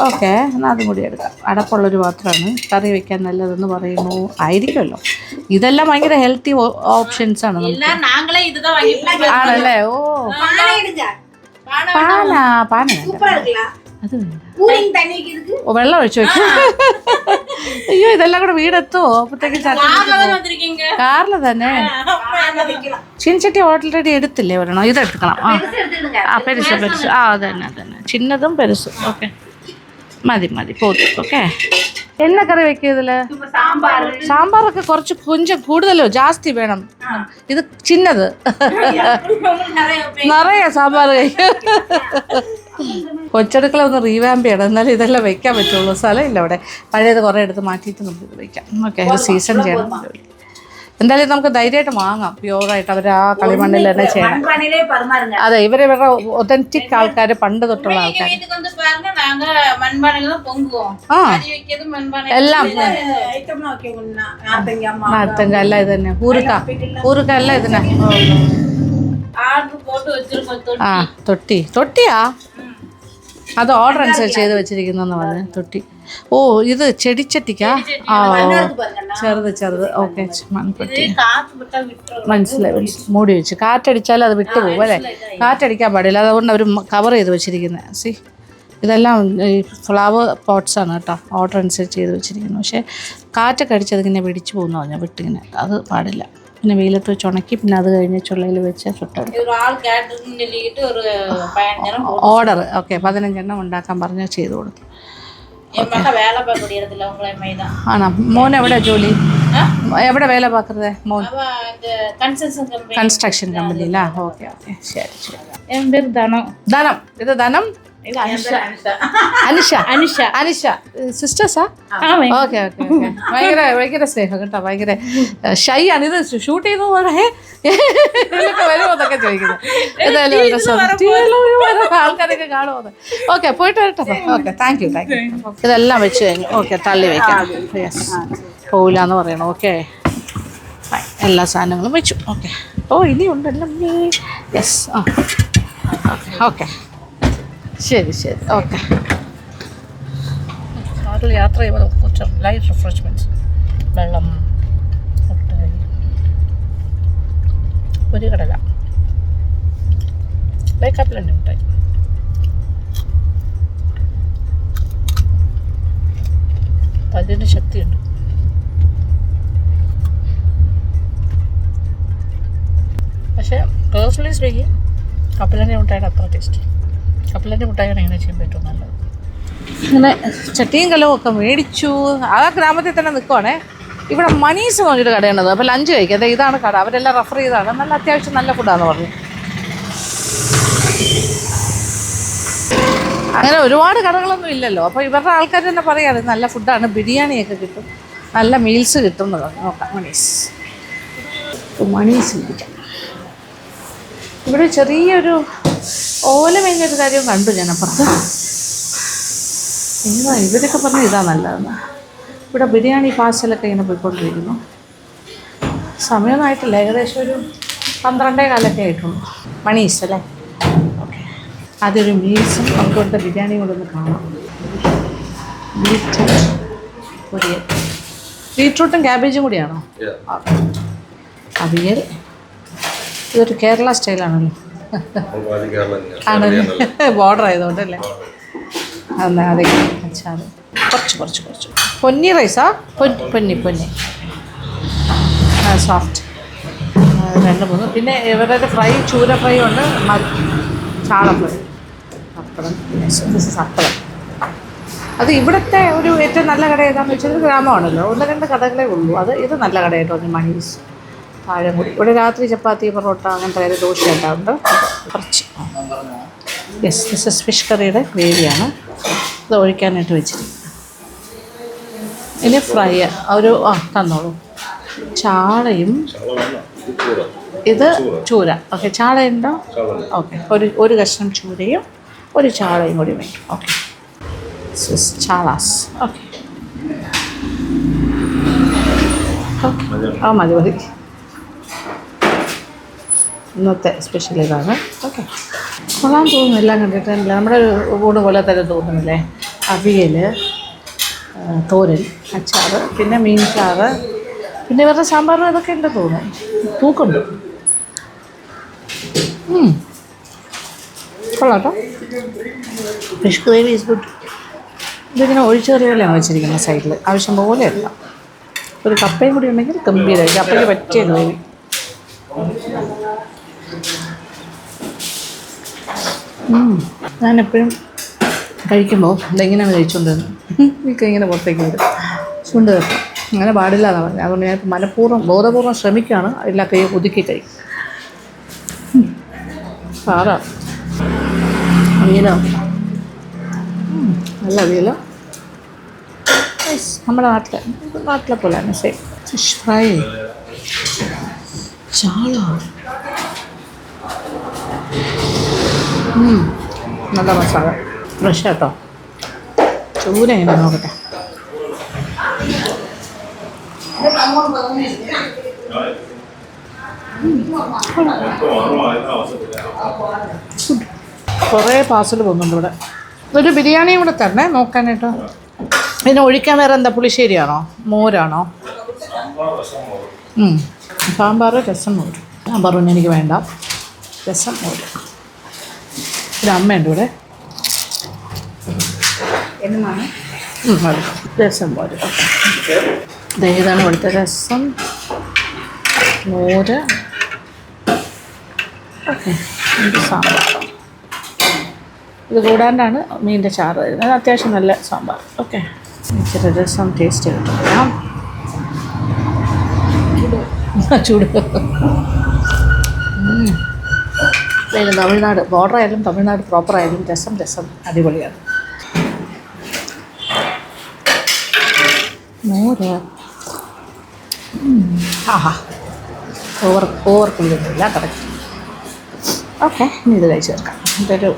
ഓക്കെ, എന്നാൽ അതും കൂടി എടുക്കാം. അടപ്പുള്ളൊരു പാത്രമാണ്, കറി വെക്കാൻ നല്ലതെന്ന് പറയുന്നു. ആയിരിക്കുമല്ലോ. ഇതെല്ലാം ഭയങ്കര ഹെൽത്തി ഓപ്ഷൻസ് ആണ്. ആണല്ലേ? ഓ, പാന അത് വേണ്ട. വെള്ളം ഒഴിച്ചു വെക്കും. അയ്യോ, ഇതെല്ലാം കൂടെ വീടെത്തുമോ അപ്പത്തേക്ക്? കാറിൽ തന്നെ. ചീനച്ചട്ടി ഓൾറെഡി എടുത്തില്ലേ ഒരെണ്ണം? ഇതെടുക്കണം. പെരുസ്. അത് തന്നെ ചിന്നതും പെരുസും. ഓക്കെ, മതി പോത്തു. ഓക്കെ, എന്ന കറി വെക്കുക ഇതില്? സാമ്പാറൊക്കെ കുറച്ച് കൊഞ്ചം കൂടുതലോ ജാസ്തി വേണം. ഇത് ചിന്നത് നിറയെ സാമ്പാർ കഴിക്കും. കൊച്ചടുക്കള ഒന്ന് റീവാമ്പ് ചെയ്യണം, എന്നാലും ഇതെല്ലാം വെക്കാൻ പറ്റുള്ളൂ. സ്ഥലമില്ല അവിടെ. പഴയത് കുറേ എടുത്ത് മാറ്റിയിട്ട് നമുക്ക് ഇത് വയ്ക്കാം. ഓക്കെ, സീസൺ ചെയ്യണം. എന്തായാലും നമുക്ക് ധൈര്യമായിട്ട് വാങ്ങാം, പ്യുവറായിട്ട് അവർ ആ കളിമണ്ണിൽ തന്നെ ചെയ്യണം. மண்பானையிலே பரிமாறுங்க. അതെ, ഇവരുടെ ഒതന്റിക് ആൾക്കാർ, പണ്ട് തൊട്ടുള്ള எங்க ആൾക്കാർ. வீட்டுக்கு வந்து பாருங்க, நாங்க மண்பானையில தான் பொங்குவோம். ആ கறி வைக்கிறது மண்பானை. എല്ലാം ஐட்டம்லாம் வைக்கணும்னா நார்த்தங்காய் നാർത്തങ്ക എല്ലാം ഇത് തന്നെ, ഊറുക്ക എല്ലാം ഇതിനെ. ஆர்டர் போட்டு வச்சிருக்கோம் ആ തൊട്ടിയാ അത് ഓർഡർ അനുസരിച്ച് ചെയ്ത് വെച്ചിരിക്കുന്നെന്ന് പറഞ്ഞു. തൊട്ടി. ഓ, ഇത് ചെടിച്ചട്ടിക്കാ? ആ, ചെറുത്. ഓക്കെ, മൺപൊട്ടി. காத்து விட்டா விட்டுரும். മനസ്സിലായി. മൂടി വെച്ച് കാറ്റടിച്ചാൽ അത് വിട്ടുപോകും അല്ലേ? കാറ്റടിക്കാൻ പാടില്ല, അതുകൊണ്ട് അവർ കവർ ചെയ്ത് വെച്ചിരിക്കുന്നത്. സി, ഇതെല്ലാം ഈ ഫ്ലവർ പോട്ട്സാണ് കേട്ടോ, ഓർഡർ അനുസരിച്ച് ചെയ്ത് വെച്ചിരിക്കുന്നു. പക്ഷേ കാറ്റൊക്കെ അടിച്ചത് ഇങ്ങനെ പിടിച്ചു പോകുന്നു പറഞ്ഞാൽ വിട്ടിങ്ങനെ, അത് പാടില്ല. പിന്നെ വെയിലത്ത് വെച്ച് ഉണക്കി പിന്നെ അത് കഴിഞ്ഞ് ചുള്ളയിൽ വെച്ച് ചുട്ടെടുക്കും. ஒரு ஆள் கேட்டதுன்னு சொல்லிட்டு ஒரு 15 ഓർഡർ ഓക്കെ 15 ഉണ്ടാക്കാൻ പറഞ്ഞാൽ ചെയ്ത് കൊടുത്തു. என் மக வேலை பார்க்கக்கூடிய இடத்துல உங்களை மைதான். ആണോ? മോൻ എവിടെ ജോലി? എവിടെ വേല പാക്കുന്നത് മോൻ? அவ இந்த கன்ஸ்ட்ரக்ஷன் கம்பெனி. കൺസ്ട്രക്ഷൻ കമ്പനിയിലാ? ഓക്കെ ശരി. என் பேர் தனம். ധനം. ഇത് ധനം. இது അനിഷ സിസ്റ്റേഴ്സാ? ഓക്കെ. ഭയങ്കര സ്നേഹം കേട്ടോ, ഭയങ്കര ഷൈ ആണ്. ഇത് ഷൂട്ട് ചെയ്തു പറയേ വരുമോ എന്നൊക്കെ ചോദിക്കുന്നത്. ഏതായാലും ആൾക്കാരൊക്കെ കാണുമോ? ഓക്കെ, പോയിട്ട് വരട്ടെ. Okay, thank you. ഇതെല്ലാം വെച്ച് കഴിഞ്ഞു. ഓക്കെ, തള്ളി വയ്ക്കാം. യെസ്, പോവില്ല എന്ന് പറയണം. ഓക്കെ, എല്ലാ സാധനങ്ങളും വെച്ചു. ഓക്കെ. ഓ, ഇനിയുണ്ടല്ലോ. യെസ്. ഓക്കെ, ശരി. ഓക്കെ. കാറിൽ യാത്ര ചെയ്യുമ്പോൾ കുറച്ച് ലൈറ്റ് റിഫ്രഷ്മെൻറ്റ്സ്, വെള്ളം, മുട്ടായി, ഒരു കടല, കപ്പലണ്ടി മുട്ടായി. അതിന് ശക്തിയുണ്ട്. പക്ഷേ പേഴ്സണലി സ്പീക്കിങ് കപ്പലണ്ടി മുട്ടായിട്ട് അത്ര ടേസ്റ്റ്. കപ്പലണ്ടി മുട്ടായാണ് ഇങ്ങനെ ചെയ്യുമ്പോൾ ഏറ്റവും നല്ലത്. ഇങ്ങനെ ചട്ടിയും കലവും ഒക്കെ മേടിച്ചു. ആ ഗ്രാമത്തിൽ തന്നെ നിൽക്കുവാണേ. ഇവിടെ മനീസ് എന്ന് പറഞ്ഞൊരു കടയുണ്ടത്. അപ്പോൾ ലഞ്ച് കഴിക്കാം. അതെ, ഇതാണ് കട. അവരെല്ലാം റെഫർ ചെയ്താണ്. നല്ല അത്യാവശ്യം നല്ല ഫുഡാണെന്ന് പറഞ്ഞു. അങ്ങനെ ഒരുപാട് കടകളൊന്നും ഇല്ലല്ലോ. അപ്പോൾ ഇവരുടെ ആൾക്കാർ തന്നെ പറയാറ് നല്ല ഫുഡാണ്, ബിരിയാണിയൊക്കെ കിട്ടും, നല്ല മീൽസ് കിട്ടും എന്ന് പറഞ്ഞു. നോക്കാം മനീസ് ഇരിക്കാം. ഇവിടെ ചെറിയൊരു ഓല മേഞ്ഞൊരു കാര്യം കണ്ടു ഞാൻ അപ്പുറത്ത്. ഇവരൊക്കെ പറഞ്ഞു ഇതാ നല്ലതെന്ന്. ഇവിടെ ബിരിയാണി പാഴ്സലൊക്കെ ഇങ്ങനെ പോയിക്കൊണ്ടിരിക്കുന്നു. സമയമൊന്നും ആയിട്ടില്ല, ഏകദേശം ഒരു 12:15 ആയിട്ടുള്ളൂ. മനീസ് അല്ലേ? ഓക്കെ, ആദ്യം ഒരു മീൽസും നമുക്കിവിടുത്തെ ബിരിയാണിയും കൂടെ ഒന്ന് കാണാം. ബീട്രൂട്ടും ക്യാബേജും കൂടിയാണോ? അവിയൽ. ഇതൊരു കേരള സ്റ്റൈലാണല്ലോ. ആണല്ലേ, ബോർഡർ ആയതുകൊണ്ടല്ലേ. അതെ, അച്ചാറ് കുറച്ച്. പൊന്നി റൈസാ? പൊന്നി സോഫ്റ്റ് 2-3. പിന്നെ ഇവരുടെ ഫ്രൈ, ചൂര ഫ്രൈ ഉണ്ട്, ചാള ഫ്രൈ, പപ്പടം. പപ്പടം അത് ഇവിടുത്തെ ഒരു ഏറ്റവും നല്ല കട ഏതാണെന്ന് വെച്ചാൽ ഗ്രാമമാണല്ലോ, 1-2 കടകളേ ഉള്ളൂ. ഇത് നല്ല കടയായിട്ട് പറഞ്ഞു. മനീസ് താഴെമുടി. ഇവിടെ രാത്രി ചപ്പാത്തി, പൊറോട്ട, അങ്ങനത്തെ ദോശ ഉണ്ടാവുന്നുണ്ട്. കുറച്ച് യെസ്, ദിസ് ഇസ് ഫിഷ് കറിയുടെ ഗ്രേവിയാണ്. ഇത് ഒഴിക്കാനായിട്ട് വെച്ചിരിക്കുന്നത്. ഇനി ഫ്രൈ ഒരു തന്നോളൂ. ചാളയും ഇത് ചൂര. ഓക്കെ, ചാളയുണ്ടോ? ഓക്കെ, ഒരു കഷ്ണം ചൂരയും ഒരു ചാളയും കൂടി വേണം. ഓക്കെ, ചാളാസ്. ഓക്കെ, മതി. ഇന്നത്തെ സ്പെഷ്യൽ ഇതാണ്. ഓക്കെ, കൊള്ളാൻ തോന്നുന്നു. എല്ലാം കണ്ടിട്ടില്ല. നമ്മുടെ ഊണ് പോലെ തന്നെ തോന്നുന്നില്ലേ? അവിയൽ, തോരൻ, അച്ചാറ്, പിന്നെ മീൻ ചാറ്, പിന്നെ ഇവരുടെ സാമ്പാറും ഇതൊക്കെ ഉണ്ട് തോന്നുന്നു. തൂക്കുണ്ട്. കൊള്ളാം കേട്ടോ. Fish gravy is good. ഇതിങ്ങനെ ഒഴിച്ചു കറി പോലെയാണ് വെച്ചിരിക്കുന്നത് സൈഡിൽ. ആവശ്യം പോലെ അല്ല. ഒരു കപ്പയും കൂടി ഉണ്ടെങ്കിൽ ഗംഭീരമായി. കപ്പയ്ക്ക് പറ്റിയ ഗ്രേവി. ഞാനെപ്പോഴും കഴിക്കുമ്പോൾ ഇതെങ്ങനെ കഴിച്ചുകൊണ്ടിരുന്നു. എനിക്ക് ഇങ്ങനെ പുറത്തേക്ക് വരും, ചുണ്ട് കേട്ടോ. അങ്ങനെ പാടില്ല എന്നാണ് പറഞ്ഞത്. അതുകൊണ്ട് ഞാൻ ബോധപൂർവ്വം ശ്രമിക്കുകയാണ് എല്ലാ കൈയും ഒതുക്കി കഴിക്കും. സാറാ അവിയലോ? നല്ല അവിയലോ? നമ്മുടെ നാട്ടിലെ പോലെ തന്നെ സെയിം. ഫിഷ് ഫ്രൈ ചാള നല്ല മസാല ഫ്രഷ് കേട്ടോ. ചൂര എങ്ങനെ നോക്കട്ടെ. കുറേ പാർസൽ പോകുന്നുണ്ട് ഇവിടെ. ഒരു ബിരിയാണിയും കൂടെ തന്നെ നോക്കാനായിട്ട്. ഇതിന് ഒഴിക്കാൻ വേറെ എന്താ? പുളിശ്ശേരിയാണോ മോരാണോ? സാമ്പാർ രസം മോര്. സാമ്പാറൊന്നും എനിക്ക് വേണ്ട, രസം മോര്. ഒരു അമ്മയുണ്ട് ഇവിടെ. എന്നാണ് മതി രസം മോര്. ഓക്കെ, ഇതാണ് ഇവിടുത്തെ രസം മോര്. ഓക്കെ, ഇത് സാമ്പാർ. ഇത് കൂടാണ്ടാണ് മീനിൻ്റെ ചാറ് വരുന്നത്. അത്യാവശ്യം നല്ല സാമ്പാർ. ഓക്കെ, ഇച്ചിരി രസം ടേസ്റ്റ് ചെയ്തിട്ടില്ല. ചൂട്. തമിഴ്നാട് ബോർഡർ ആയാലും തമിഴ്നാട് പ്രോപ്പർ ആയാലും രസം അടിപൊളിയാണ്. മോര് ആഹാ, ഓവർ പുള്ളിയൊന്നുമില്ല, കറക്റ്റ്. ഓക്കെ, ഇനി ഇത് കഴിച്ച് ചേർക്കാം. ഇതൊരു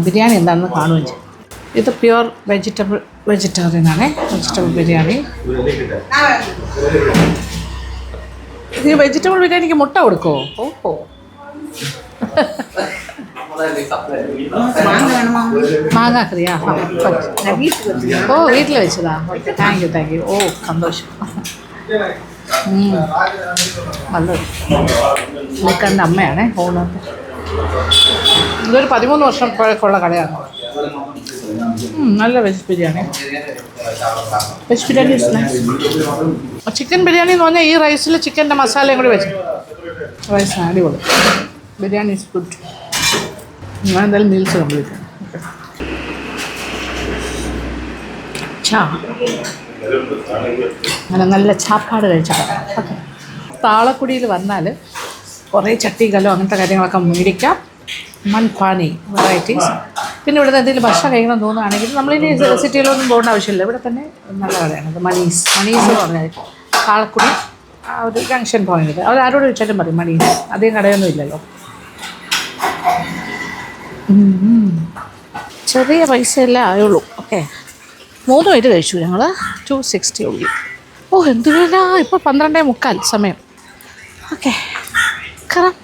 ബിരിയാണി എന്താണെന്ന് കാണുകയും ചെയ്യും. ഇത് പ്യുവർ വെജിറ്റേറിയൻ ആണേ, വെജിറ്റബിൾ ബിരിയാണി. ഈ വെജിറ്റബിൾ ബിരിയാണിക്ക് മുട്ട കൊടുക്കുമോ? ഓഹോ, മാങ്ങാക്കറിയാ? ഓ, വീട്ടിൽ വെച്ചതാ. Okay, thank you. ഓ, സന്തോഷം. നല്ലത്. നിൽക്കൻ്റെ അമ്മയാണേ ഓണർ. ഇതൊരു 13 വർഷം പഴക്കമുള്ള കടയാണ്. നല്ല veg biryani. Veg biryani chicken biryani എന്ന് പറഞ്ഞാൽ ഈ റൈസിൽ ചിക്കൻ്റെ മസാലയും കൂടി വെച്ച് റൈസ് അടിപൊളി. Biryani is good. ഞാൻ എന്തായാലും മീൽസ് കംപ്ലീറ്റ് ആണ്. അങ്ങനെ നല്ല ചാപ്പാട് കഴിച്ചാൽ. താളക്കുടിയിൽ വന്നാൽ കുറേ ചട്ടികലോ അങ്ങനത്തെ കാര്യങ്ങളൊക്കെ മേടിക്കാം. മൺപാനി വെറൈറ്റീസ്. പിന്നെ ഇവിടുന്ന് എന്തെങ്കിലും ഭക്ഷണം കഴിക്കണം തോന്നുകയാണെങ്കിൽ നമ്മളിനി സിറ്റിയിലൊന്നും പോകേണ്ട ആവശ്യമില്ല. ഇവിടെ തന്നെ നല്ല കടയാണ്. ഇത് മനീസ് എന്ന് പറഞ്ഞാൽ താളക്കുടി ആ ഒരു ജംഗ്ഷൻ പോയിന്റ്. അവരാരോട് ചോദിച്ചാലും പറയും മനീസ്. അധികം കടയൊന്നും ഇല്ലല്ലോ. ചെറിയ പൈസയല്ലേ ആയുള്ളൂ. ഓക്കെ, 3 പേര് കഴിച്ചു ഞങ്ങൾ. 260 ഉള്ളി. ഓ, എന്ത് വില! ഇപ്പോൾ 12:45 സമയം. ഓക്കെ, കറം.